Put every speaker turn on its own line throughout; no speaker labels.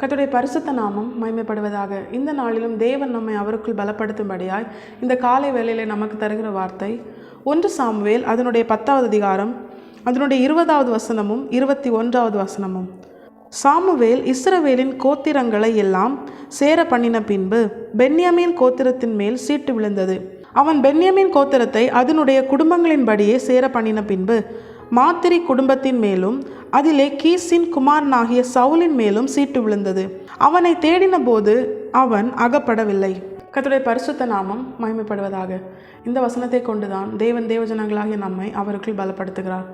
கர்த்தருடைய பரிசுத்த நாமம் மகிமைப்படுவதாக. இந்த நாளிலும் தேவன் நம்மை அவருக்குள் பலப்படுத்தும்படியாய் இந்த காலை வேளையிலே நமக்கு தருகிற வார்த்தை 1 சாமுவேல் அதனுடைய 10வது அதிகாரம் அதனுடைய 20வது வசனமும் 21வது வசனமும். சாமுவேல் இஸ்ரவேலின் கோத்திரங்களை எல்லாம் சேர பண்ணின பின்பு பென்யமீன் கோத்திரத்தின் மேல் சீட்டு விழுந்தது. அவன் பென்யமீன் கோத்திரத்தை அதனுடைய குடும்பங்களின்படியே சேர பண்ணின பின்பு மாத்திரி குடும்பத்தின் மேலும் அதிலே கீசின் குமாரனாகிய சவுலின் மேலும் சீட்டு விழுந்தது. அவனை தேடின போது அவன் அகப்படவில்லை. கர்த்தருடைய பரிசுத்த நாமம் மகிமைப்படுவதாக. இந்த வசனத்தை கொண்டுதான் தேவன் தேவஜனங்களாகிய நம்மை அவருக்குள் பலப்படுத்துகிறார்.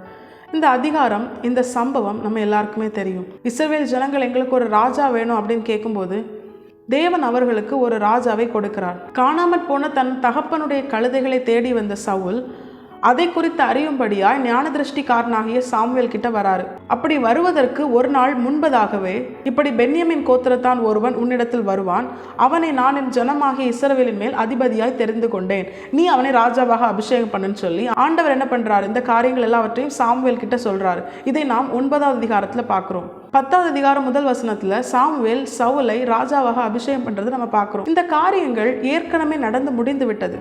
இந்த அதிகாரம், இந்த சம்பவம் நம்ம எல்லாருக்குமே தெரியும். இஸ்ரவேல் ஜனங்கள் எங்களுக்கு ஒரு ராஜா வேணும் அப்படின்னு கேட்கும்போது தேவன் அவர்களுக்கு ஒரு ராஜாவை கொடுக்கிறார். காணாமற் போன தன் தகப்பனுடைய கழுதைகளை தேடி வந்த சவுல் அதை குறித்து அறியும்படியாய் ஞான திருஷ்டிக்காரனாகிய சாமுவேல் கிட்ட வராரு. அப்படி வருவதற்கு ஒரு நாள் முன்பதாகவே இப்படி பென்யமீன் கோத்திரத்தான் ஒருவன் உன்னிடத்தில் வருவான், அவனை நான் என் ஜனமாகிய இஸ்ரவேலின் மேல் அதிபதியாய் தெரிந்து கொண்டேன், நீ அவனை ராஜாவாக அபிஷேகம் பண்ணுன்னு சொல்லி ஆண்டவர் என்ன பண்றாரு, இந்த காரியங்கள் எல்லாவற்றையும் சாமுவேல் கிட்ட சொல்றாரு. இதை நாம் 9வது அதிகாரத்துல பார்க்கிறோம். 10வது அதிகாரம் முதல் வசனத்துல சாமுவேல் சவுலை ராஜாவாக அபிஷேகம் பண்றது நம்ம பார்க்கிறோம். இந்த காரியங்கள் ஏற்கனவே நடந்து முடிந்து விட்டது.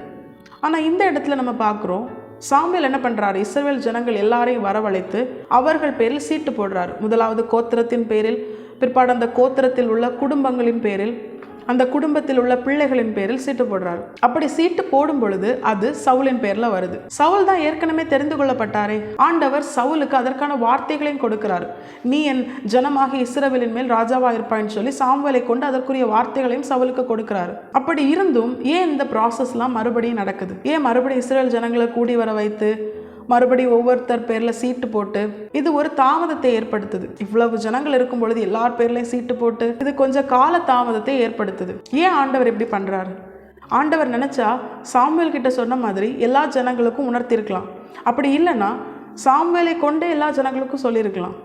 ஆனா இந்த இடத்துல நம்ம பார்க்கிறோம், சாமுவேல் என்ன பண்றாரு, இஸ்ரவேல் ஜனங்கள் எல்லாரையும் வரவழைத்து அவர்கள் பேரில் சீட்டு போடுறாரு. முதலாவது கோத்திரத்தின் பேரில், பிற்பாடு அந்த கோத்திரத்தில் உள்ள குடும்பங்களின் பேரில், அந்த குடும்பத்தில் உள்ள பிள்ளைகளின் பேரில் சீட்டு போடுறாரு. அப்படி சீட்டு போடும் பொழுது அது சவுலின் பேர்ல வருது. சவுல் தான் ஏற்கனவே தெரிந்து கொள்ளப்பட்டாரே. ஆண்டவர் சவுலுக்கு அதற்கான வார்த்தைகளையும் கொடுக்கிறார். நீ என் ஜனமாக இஸ்ரவேலின் மேல் ராஜாவா இருப்பான்னு சொல்லி சாமுவேலை கொண்டு அதற்குரிய வார்த்தைகளையும் சவுலுக்கு கொடுக்கிறாரு. அப்படி இருந்தும் ஏன் இந்த ப்ராசஸ்லாம் மறுபடியும் நடக்குது? ஏன் மறுபடியும் இஸ்ரவேல் ஜனங்களை கூடி வர வைத்து மறுபடியும் ஒவ்வொருத்தர் பேர்ல சீட்டு போட்டு இது ஒரு தாமதத்தை ஏற்படுத்துது? இவ்வளவு ஜனங்கள் இருக்கும் பொழுது எல்லார் பேர்லயும் சீட்டு போட்டு இது கொஞ்சம் கால தாமதத்தை ஏற்படுத்துது. ஏன் ஆண்டவர் இப்படி பண்றாரு? ஆண்டவர் நினைச்சா சாமுவேல் கிட்ட சொன்ன மாதிரி எல்லா ஜனங்களுக்கும் உணர்த்திருக்கலாம். அப்படி இல்லைன்னா சாமுவேலை கொண்டே எல்லா ஜனங்களுக்கும் சொல்லியிருக்கலாம்.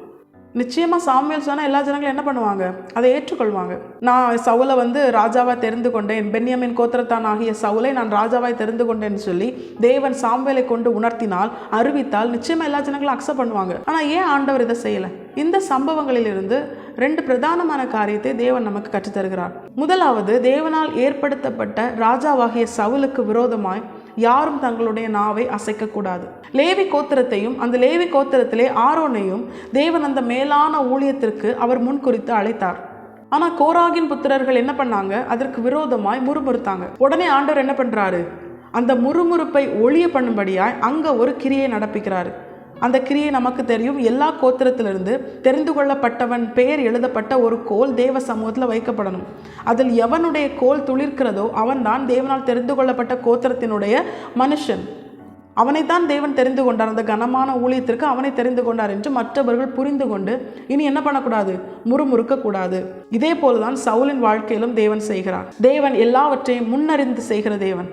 நிச்சயமா சாமுவேல் சொன்னா எல்லா ஜனங்களும் என்ன பண்ணுவாங்க, அதை ஏற்றுக்கொள்வாங்க. நான் சவுலை ராஜாவா தெரிந்து கொண்டேன், பென்யமீன் கோத்திரத்தான் ஆகிய சவுலை நான் ராஜாவாய் தெரிந்து கொண்டேன்னு சொல்லி தேவன் சாமுவேலை கொண்டு உணர்த்தினால், அறிவித்தால் நிச்சயமா எல்லா ஜனங்களும் அக்செப்ட் பண்ணுவாங்க. ஆனா ஏன் ஆண்டவர் இதை செய்யல? இந்த சம்பவங்களிலிருந்து 2 பிரதானமான காரியத்தை தேவன் நமக்கு கற்றுத்தருகிறார். முதலாவது, தேவனால் ஏற்படுத்தப்பட்ட ராஜாவாகிய சவுலுக்கு விரோதமாய் யாரும் தங்களுடைய நாவை அசைக்க கூடாது. லேவி கோத்திரத்தையும் அந்த லேவி கோத்திரத்திலே ஆரோனையும் தேவன் அந்த மேலான ஊழியத்திற்கு அவர் முன்குறித்து அழைத்தார். ஆனா கோராகின் புத்திரர்கள் என்ன பண்ணாங்க, அதற்கு விரோதமாய் முறுமுறுத்தாங்க. உடனே ஆண்டவர் என்ன பண்றாரு, அந்த முறுமுறுப்பை ஒழிய பண்ணும்படியாய் அங்க ஒரு கிரியை நடப்பிக்கிறாரு. அந்த கிரியை நமக்கு தெரியும். எல்லா கோத்திரத்திலிருந்து தெரிந்து கொள்ளப்பட்டவன் பெயர் எழுதப்பட்ட ஒரு கோல் தேவ சமூகத்தில் வைக்கப்படணும். அதில் எவனுடைய கோல் துளிர்க்கிறதோ அவன் தான் தேவனால் தெரிந்து கொள்ளப்பட்ட கோத்திரத்தினுடைய மனுஷன். அவனைத்தான் தேவன் தெரிந்து கொண்டார். அந்த கனமான ஊழியத்திற்கு அவனை தெரிந்து கொண்டார் என்று மற்றவர்கள் புரிந்து கொண்டு இனி என்ன பண்ணக்கூடாது, முறுமுறுக்க கூடாது. இதே போலதான் சவுலின் வாழ்க்கையிலும் தேவன் செய்கிறார். தேவன் எல்லாவற்றையும் முன்னறிந்து செய்கிற தேவன்.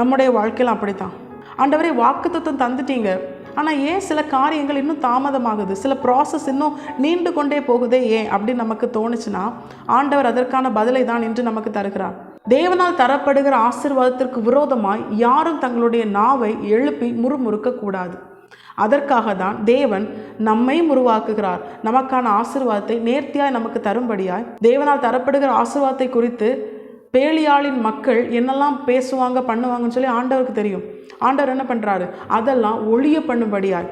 நம்முடைய வாழ்க்கையிலும் அப்படித்தான். ஆண்டவரே, வாக்குத்தத்தம் தந்துட்டீங்க, ஆனால் ஏன் சில காரியங்கள் இன்னும் தாமதமாகுது, சில ப்ராசஸ் இன்னும் நீண்டு கொண்டே போகுதே ஏன் அப்படின்னு நமக்கு தோணுச்சுன்னா ஆண்டவர் அதற்கான பதிலை தான் இன்று நமக்கு தருகிறார். தேவனால் தரப்படுகிற ஆசீர்வாதத்திற்கு விரோதமாய் யாரும் தங்களுடைய நாவை எழுப்பி முறுமுறுக்க கூடாது. அதற்காக தான் தேவன் நம்மை உருவாக்குகிறார். நமக்கான ஆசீர்வாதத்தை நேர்த்தியாய் நமக்கு தரும்படியாய் தேவனால் தரப்படுகிற ஆசீர்வாதத்தை குறித்து பேலியாளின் மக்கள் என்னெல்லாம் பேசுவாங்க பண்ணுவாங்கன்னு சொல்லி ஆண்டவருக்கு தெரியும். ஆண்டவர் என்ன பண்றாரு, அதெல்லாம் ஒழிய பண்ணும்படியாய்,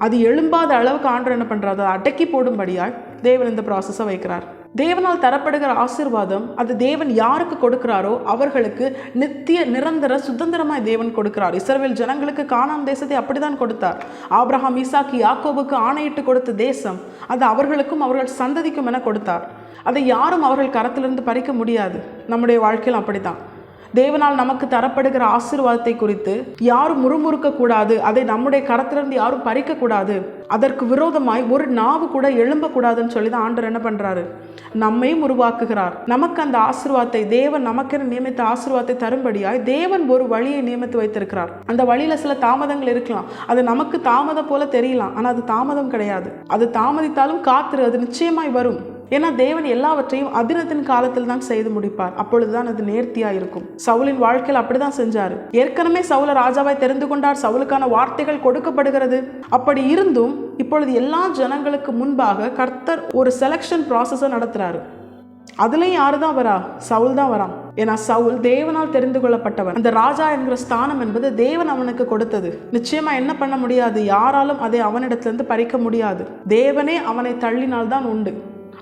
அது எழும்பாத அளவுக்கு ஆண்டவர் என்ன பண்றாரு, அதை அடக்கி போடும்படியாய் தேவன் இந்த ப்ராசஸை வைக்கிறார். தேவனால் தரப்படுகிற ஆசீர்வாதம் அது தேவன் யாருக்கு கொடுக்கிறாரோ அவர்களுக்கு நித்திய நிரந்தர சுதந்திரமாய் தேவன் கொடுக்கிறார். இஸ்ரவேல் ஜனங்களுக்கு கானான் தேசத்தை அப்படிதான் கொடுத்தார். ஆபிரகாம், ஈசாக்கு, யாக்கோபுக்கு ஆணையிட்டு கொடுத்த தேசம் அது அவர்களுக்கும் அவர்கள் சந்ததிக்கும் என கொடுத்தார். அதை யாரும் அவர்கள் கரத்திலிருந்து பறிக்க முடியாது. நம்முடைய வாழ்க்கையில் அப்படித்தான். தேவனால் நமக்கு தரப்படுகிற ஆசீர்வாதத்தை குறித்து யாரும் முறுமுறுக்க கூடாது, அதை நம்முடைய கரத்திலிருந்து யாரும் பறிக்க கூடாது, அதற்கு விரோதமாய் ஒரு நாவு கூட எழும்பக்கூடாதுன்னு சொல்லி தான் ஆண்டவர் என்ன பண்றாரு, நம்மையும் உருவாக்குகிறார். நமக்கு அந்த ஆசீர்வாதத்தை தேவன் நமக்கென நியமித்த ஆசீர்வாதத்தை தரும்படியாய் தேவன் ஒரு வழியை நியமித்து வைத்திருக்கிறார். அந்த வழியில சில தாமதங்கள் இருக்கலாம். அது நமக்கு தாமதம் போல தெரியலாம், ஆனா அது தாமதம் கிடையாது. அது தாமதித்தாலும் காத்திரு, அது நிச்சயமாய் வரும். ஏன்னா தேவன் எல்லாவற்றையும் அதினத்தின் காலத்தில் தான் செய்து முடிப்பார். அப்பொழுதுதான் அது நேர்த்தியா இருக்கும். சவுலின் வாழ்க்கையில் அப்படிதான் செஞ்சாரு. ஏற்கனவே சவுல ராஜாவாய் தெரிந்து கொண்டார். சவுலுக்கான வார்த்தைகள் கொடுக்கப்படுகிறது. அப்படி இருந்தும் இப்பொழுது எல்லா ஜனங்களுக்கு முன்பாக கர்த்தர் ஒரு செலக்ஷன் ப்ராசஸை நடத்துறாரு. அதுலேயும் யாரு தான் வரா? சவுல் தான் வரான். ஏன்னா சவுல் தேவனால் தெரிந்து கொள்ளப்பட்டவன். அந்த ராஜா என்கிற ஸ்தானம் என்பது தேவன் அவனுக்கு கொடுத்தது. நிச்சயமா என்ன பண்ண முடியாது, யாராலும் அதை அவனிடத்திலிருந்து பறிக்க முடியாது. தேவனே அவனை தள்ளினால்தான் உண்டு.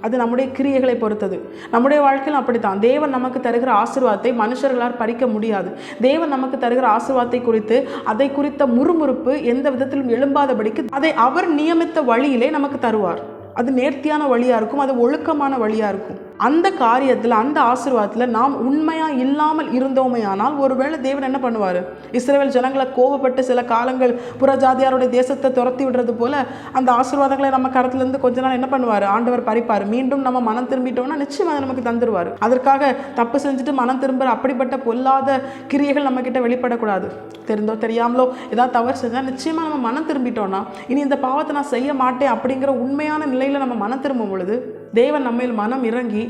அது நம்முடைய கிரியைகளை பொறுத்தது. நம்முடைய வாழ்க்கையில் அப்படித்தான். தேவன் நமக்கு தருகிற ஆசீர்வாதத்தை மனுஷர்களால் பறிக்க முடியாது. தேவன் நமக்கு தருகிற ஆசீர்வாதத்தை குறித்து அதை குறித்த முறுமுறுப்பு எந்த விதத்திலும் எழும்பாதபடிக்கு அதை அவர் நியமித்த வழியிலே நமக்கு தருவார். அது நேர்த்தியான வழியாக இருக்கும், அது ஒழுக்கமான வழியாக இருக்கும். அந்த காரியத்தில், அந்த ஆசீர்வாதத்தில் நாம் உண்மையாக இல்லாமல் இருந்தோமே ஆனால் ஒருவேளை தேவன் என்ன பண்ணுவார்? இஸ்ரவேல் ஜனங்களை கோபப்பட்டு சில காலங்கள் புறஜாதியாருடைய தேசத்தை துரத்தி விடுறது போல அந்த ஆசீர்வாதங்களை நம்ம கரத்துலேருந்து கொஞ்ச நாள் என்ன பண்ணுவார்? ஆண்டவர் பறிப்பார். மீண்டும் நம்ம மனம் திரும்பிட்டோம்னா நிச்சயமாக நமக்கு தந்துடுவார். அதற்காக தப்பு செஞ்சுட்டு மனம் திரும்புகிற அப்படிப்பட்ட பொல்லாத கிரியைகள் நம்மக்கிட்ட வெளிப்படக்கூடாது. தெரிந்தோ தெரியாமலோ ஏதாவது தவறு செஞ்சால் நிச்சயமாக நம்ம மனம் திரும்பிட்டோம்னா இனி இந்த பாவத்தை நான் செய்ய மாட்டேன் அப்படிங்கிற உண்மையான நிலையில் நம்ம மனம் திரும்பும் பொழுது தேவன் நம்மேல் மனம் இறங்கி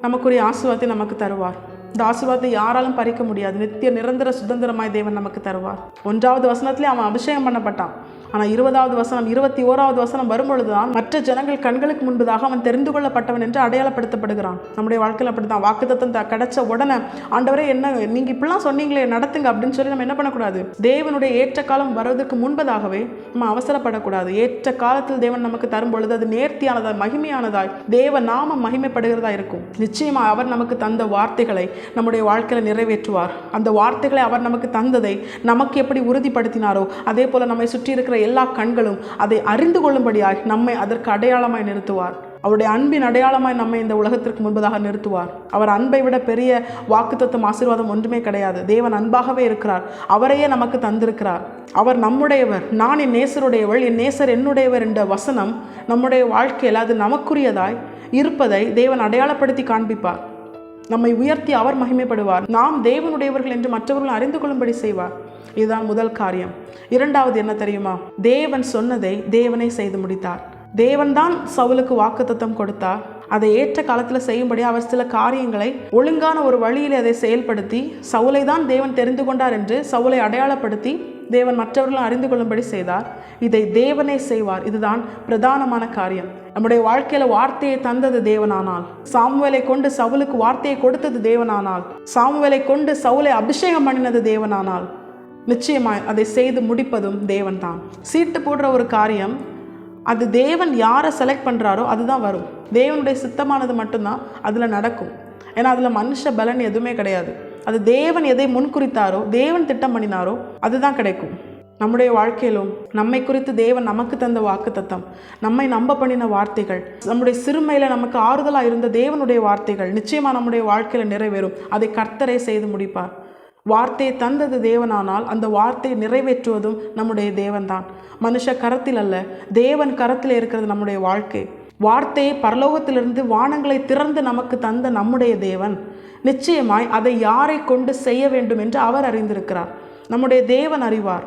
நமக்குரிய ஆசீர்வாதத்தை நமக்கு தருவார். இந்த ஆசீர்வாதத்தை யாராலும் பறிக்க முடியாது. நித்திய நிரந்தர சுதந்திரமாய் தேவன் நமக்கு தருவார். 1வது வசனத்திலே அவன் அபிஷேகம் பண்ணப்பட்டான். ஆனால் 20வது வசனம் 21வது வசனம் வரும்பொழுதுதான் மற்ற ஜனங்கள் கண்களுக்கு முன்பதாக அவன் தெரிந்து கொள்ளப்பட்டவன் என்று அடையாளப்படுத்தப்படுகிறான். நம்முடைய வாழ்க்கையில் அப்படி தான். வாக்குத்தத்தம் கிடைச்ச உடனே ஆண்டவரே என்ன நீங்கள் இப்படிலாம் சொன்னீங்களே நடத்துங்க அப்படின்னு சொல்லி நம்ம என்ன பண்ணக்கூடாது? தேவனுடைய ஏற்ற காலம் வருவதற்கு முன்பதாகவே நம்ம அவசரப்படக்கூடாது. ஏற்ற காலத்தில் தேவன் நமக்கு தரும் பொழுது அது நேர்த்தியானதாய் மகிமையானதாய் தேவ நாமம் மகிமைப்படுகிறதா இருக்கும். நிச்சயமாக அவர் நமக்கு தந்த வார்த்தைகளை நம்முடைய வாழ்க்கையில் நிறைவேற்றுவார். அந்த வார்த்தைகளை அவர் நமக்கு தந்ததை நமக்கு எப்படி உறுதிப்படுத்தினாரோ அதே போல நம்மை சுற்றி இருக்கிற எல்லா கண்களும் அதை அறிந்து கொள்ளும்படியாய் நம்மை அதற்கு அடையாளமாய் நிறுத்துவார். அவருடைய அன்பின் அடையாளமாய் நம்மை இந்த உலகத்திற்கு முன்பதாக நிறுத்துவார். அவர் அன்பை விட பெரிய வாக்குத்தத்தம் ஆசீர்வாதம் ஒன்றுமே கிடையாது. தேவன் அன்பாகவே இருக்கிறார். அவரையே நமக்கு தந்திருக்கிறார். அவர் நம்முடையவர், நான் என் நேசருடையவள், என் நேசர் என்னுடையவர் என்ற வசனம் நம்முடைய வாழ்க்கையில் அது நமக்குரியதாய் இருப்பதை தேவன் அடையாளப்படுத்தி காண்பிப்பார். நம்மை உயர்த்தி அவர் மகிமைப்படுவார். நாம் தேவனுடையவர்கள் என்று மற்றவர்கள் அறிந்து கொள்ளும்படி செய்வார். இதுதான் முதல் காரியம். 2வது என்ன தெரியுமா? தேவன் சொன்னதை தேவனே செய்து முடித்தார். தேவன்தான் சவுலுக்கு வாக்குத்தத்தம் கொடுத்தார். அதை ஏற்ற காலத்தில் செய்யும்படி அவர் சில காரியங்களை ஒழுங்கான ஒரு வழியில் அதை செயல்படுத்தி சவுலை தான் தேவன் தெரிந்து கொண்டார் என்று சவுலை அடையாளப்படுத்தி தேவன் மற்றவர்களும் அறிந்து கொள்ளும்படி செய்தார். இதை தேவனே செய்வார். இதுதான் பிரதானமான காரியம். நம்முடைய வாழ்க்கையில வார்த்தையை தந்தது தேவனானால், சாமுவேலை கொண்டு சவுலுக்கு வார்த்தையை கொடுத்தது தேவனானால், சாமுவேலை கொண்டு சவுலை அபிஷேகம் பண்ணினது தேவனானால் நிச்சயமாய் அதை செய்து முடிப்பதும் தேவன் தான். சீட்டு போடுற ஒரு காரியம் அது தேவன் யாரை செலக்ட் பண்ணுறாரோ அதுதான் வரும். தேவனுடைய சித்தமானது மட்டும்தான் அதில் நடக்கும். ஏன்னா அதில் மனுஷ பலன் எதுவுமே கிடையாது. அது தேவன் எதை முன்குறித்தாரோ, தேவன் திட்டம் பண்ணினாரோ அதுதான் கிடைக்கும். நம்முடைய வாழ்க்கையிலும் நம்மை குறித்து தேவன் நமக்கு தந்த வாக்குத்தத்தம், நம்மை நம்ப பண்ணின வார்த்தைகள், நம்முடைய சிறுமையில் நமக்கு ஆறுதலாக இருந்த தேவனுடைய வார்த்தைகள் நிச்சயமாக நம்முடைய வாழ்க்கையில் நிறைவேறும். அதை கர்த்தரே செய்து முடிப்பார். வார்த்தையை தந்தது தேவனானால் அந்த வார்த்தையை நிறைவேற்றுவதும் நம்முடைய தேவன்தான். மனுஷ கரத்தில் அல்ல, தேவன் கரத்தில் இருக்கிறது நம்முடைய வாழ்க்கை. வார்த்தையை பரலோகத்திலிருந்து வானங்களை திறந்து நமக்கு தந்த நம்முடைய தேவன் நிச்சயமாய் அதை யாரை கொண்டு செய்ய வேண்டும் என்று அவர் அறிந்திருக்கிறார். நம்முடைய தேவன் அறிவார்.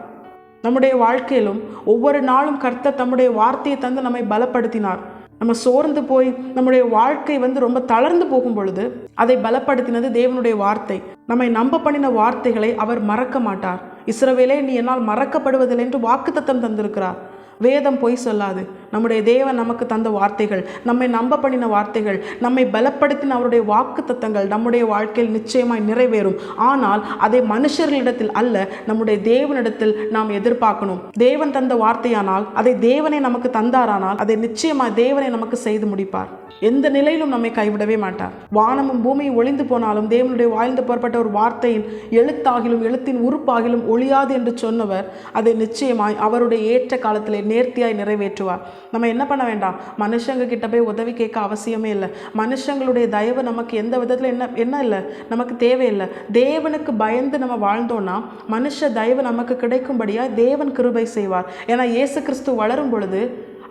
நம்முடைய வாழ்க்கையிலும் ஒவ்வொரு நாளும் கர்த்தர் தம்முடைய வார்த்தையை தந்து நம்மை பலப்படுத்தினார். நம்ம சோர்ந்து போய் நம்முடைய வாழ்க்கை ரொம்ப தளர்ந்து போகும் பொழுது அதை பலப்படுத்தினது தேவனுடைய வார்த்தை. நம்மை நம்ப பண்ணின வார்த்தைகளை அவர் மறக்க மாட்டார். இஸ்ரவேலே, நீ என்னால் மறக்கப்படுவதில்லை என்று வாக்குத்தத்தம் தந்திருக்கிறார். வேதம் பொய் சொல்லாது. நம்முடைய தேவன் நமக்கு தந்த வார்த்தைகள், நம்மை நம்ப பண்ணின வார்த்தைகள், நம்மை பலப்படுத்தின அவருடைய வாக்குத்தத்தங்கள் நம்முடைய வாழ்க்கையில் நிச்சயமாய் நிறைவேறும். ஆனால் அதை மனுஷர்களிடத்தில் அல்ல, நம்முடைய தேவனிடத்தில் நாம் எதிர்பார்க்கணும். தேவன் தந்த வார்த்தையானால், அதை தேவனை நமக்கு தந்தாரானால் அதை நிச்சயமாய் தேவனை நமக்கு செய்து முடிப்பார். எந்த நிலையிலும் நம்மை கைவிடவே மாட்டார். வானமும் பூமியும் ஒளிந்து போனாலும் தேவனுடைய வாய்ந்து புறப்பட்ட ஒரு வார்த்தையின் எழுத்தாகிலும் எழுத்தின் உறுப்பாகிலும் ஒளியாது என்று சொன்னவர் அதை நிச்சயமாய் அவருடைய ஏற்ற காலத்திலே நேர்த்தியாய் நிறைவேற்றுவார். நம்ம என்ன பண்ண வேண்டாம், மனுஷங்க கிட்ட போய் உதவி கேட்க அவசியமே இல்லை. மனுஷங்களுடைய தயவு நமக்கு எந்த விதத்தில் என்ன இல்லை, நமக்கு தேவையில்லை. தேவனுக்கு பயந்து நம்ம வாழ்ந்தோம்னா மனுஷ தயவு நமக்கு கிடைக்கும்படியாக தேவன் கிருபை செய்வார். ஏன்னா இயேசு கிறிஸ்து வளரும் பொழுது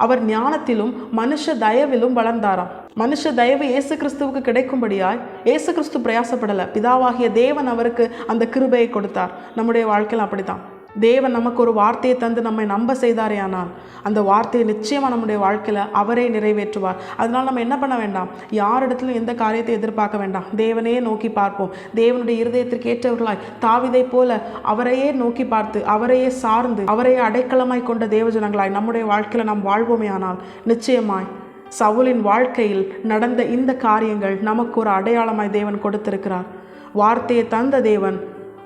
அவர் ஞானத்திலும் மனுஷ தயவிலும் வளர்ந்தாராம். மனுஷ தயவு இயேசு கிறிஸ்துவுக்கு கிடைக்கும்படியாய் இயேசு கிறிஸ்து பிரயாசப்படலை, பிதாவாகிய தேவன் அவருக்கு அந்த கிருபையை கொடுத்தார். நம்முடைய வாழ்க்கையில் அப்படித்தான். தேவன் நமக்கு ஒரு வார்த்தையை தந்து நம்மை நம்ப செய்தாரே ஆனால் அந்த வார்த்தையை நிச்சயமாக நம்முடைய வாழ்க்கையில் அவரே நிறைவேற்றுவார். அதனால் நம்ம என்ன பண்ண வேண்டாம், யாரிடத்திலும் எந்த காரியத்தை எதிர்பார்க்க வேண்டாம். தேவனையே நோக்கி பார்ப்போம். தேவனுடைய இருதயத்திற்கு ஏற்றவர்களாய் தாவீதை போல அவரையே நோக்கி பார்த்து, அவரையே சார்ந்து, அவரையே அடைக்கலமாய் கொண்ட தேவஜனங்களாய் நம்முடைய வாழ்க்கையில் நாம் வாழ்வோமே ஆனால் நிச்சயமாய் சவுலின் வாழ்க்கையில் நடந்த இந்த காரியங்கள் நமக்கு ஒரு அடையாளமாய் தேவன் கொடுத்திருக்கிறார். வார்த்தையை தந்த தேவன்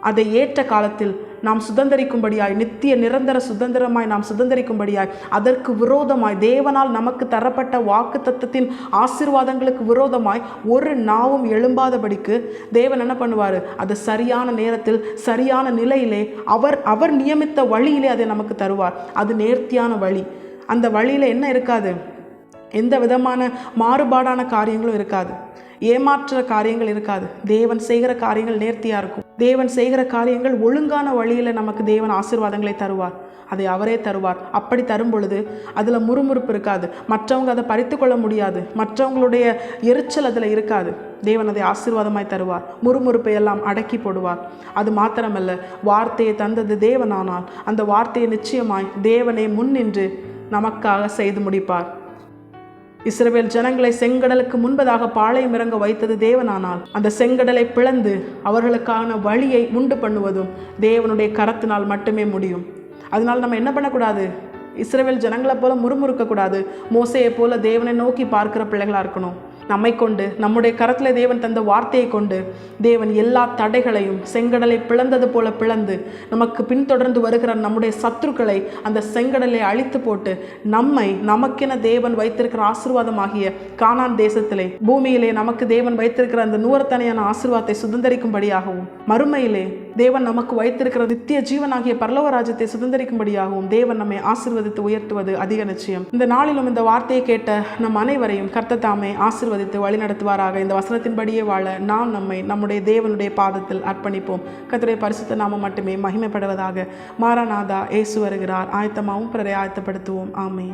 அதை ஏற்ற காலத்தில் நாம் சுதந்திரிக்கும்படியாய், நித்திய நிரந்தர சுதந்திரமாய் நாம் சுதந்திரிக்கும்படியாய், அதற்கு விரோதமாய் தேவனால் நமக்கு தரப்பட்ட வாக்கு தத்தத்தின் ஆசீர்வாதங்களுக்கு விரோதமாய் ஒரு நாவும் எழும்பாதபடிக்கு தேவன் என்ன பண்ணுவார்? அது சரியான நேரத்தில் சரியான நிலையிலே அவர் நியமித்த வழியிலே அதை நமக்கு தருவார். அது நேர்த்தியான வழி. அந்த வழியில் என்ன இருக்காது? எந்த விதமான மாறுபாடான காரியங்களும் இருக்காது, ஏமாற்ற காரியங்கள் இருக்காது. தேவன் செய்கிற காரியங்கள் நேர்த்தியாக இருக்கும். தேவன் செய்கிற காரியங்கள் ஒழுங்கான வழியில் நமக்கு தேவன் ஆசீர்வாதங்களை தருவார். அதை அவரே தருவார். அப்படி தரும் பொழுது அதில் முறுமுறுப்பு இருக்காது, மற்றவங்க அதை பறித்து கொள்ள முடியாது, மற்றவங்களுடைய எரிச்சல் அதில் இருக்காது. தேவன் அதை ஆசீர்வாதமாய் தருவார். முறுமுறுப்பை எல்லாம் அடக்கி போடுவார். அது மாத்திரமல்ல, வார்த்தையை தந்தது தேவனானால் அந்த வார்த்தையை நிச்சயமாய் தேவனே முன்னின்று நமக்காக செய்து முடிப்பார். இஸ்ரவேல் ஜனங்களை செங்கடலுக்கு முன்பதாக பாளையம் இறங்க வைத்தது தேவனானால் அந்த செங்கடலை பிளந்து அவர்களுக்கான வழியை உண்டு பண்ணுவதும் தேவனுடைய கரத்தினால் மட்டுமே முடியும். அதனால் நம்ம என்ன பண்ணக்கூடாது? இஸ்ரவேல் ஜனங்களை போல முறுமுறுக்கக்கூடாது. மோசையை போல தேவனை நோக்கி பார்க்கிற பிள்ளைகளாக இருக்கணும். நம்மை கொண்டு, நம்முடைய கரத்தில் தேவன் தந்த வார்த்தையை கொண்டு தேவன் எல்லா தடைகளையும் செங்கடலை பிளந்தது போல பிளந்து நமக்கு பின்தொடர்ந்து வருகிற நம்முடைய சத்துருக்களை அந்த செங்கடலை அழித்து போட்டு நமக்கென தேவன் வைத்திருக்கிற ஆசீர்வாதமாகிய கானான் தேசத்திலே, பூமியிலே நமக்கு தேவன் வைத்திருக்கிற அந்த நூறத்தனையான ஆசீர்வாதத்தை சுதந்திரிக்கும்படியாகவும், மறுமையிலே தேவன் நமக்கு வைத்திருக்கிற நித்திய ஜீவனாகிய பரலோக ராஜ்யத்தை சுதந்திரிக்கும்படியாகவும் தேவன் நம்மை ஆசீர்வதித்து உயர்த்துவது அதிக நிச்சயம். இந்த நாளிலும் இந்த வார்த்தையை கேட்ட நம் அனைவரையும் கர்த்தர் தாமே ஆசீர்வதித்து வழிநடத்துவாராக. இந்த வசனத்தின்படியே வாழ நாம் நம்மை நம்முடைய தேவனுடைய பாதத்தில் அர்ப்பணிப்போம். கர்த்தருடைய பரிசுத்த நாமம் மட்டுமே மகிமைப்படுவதாக. மாராநாதா, இயேசு வருகிறார். ஆயத்தமாகவும் பிறரை ஆயத்தப்படுத்துவோம். ஆமென்.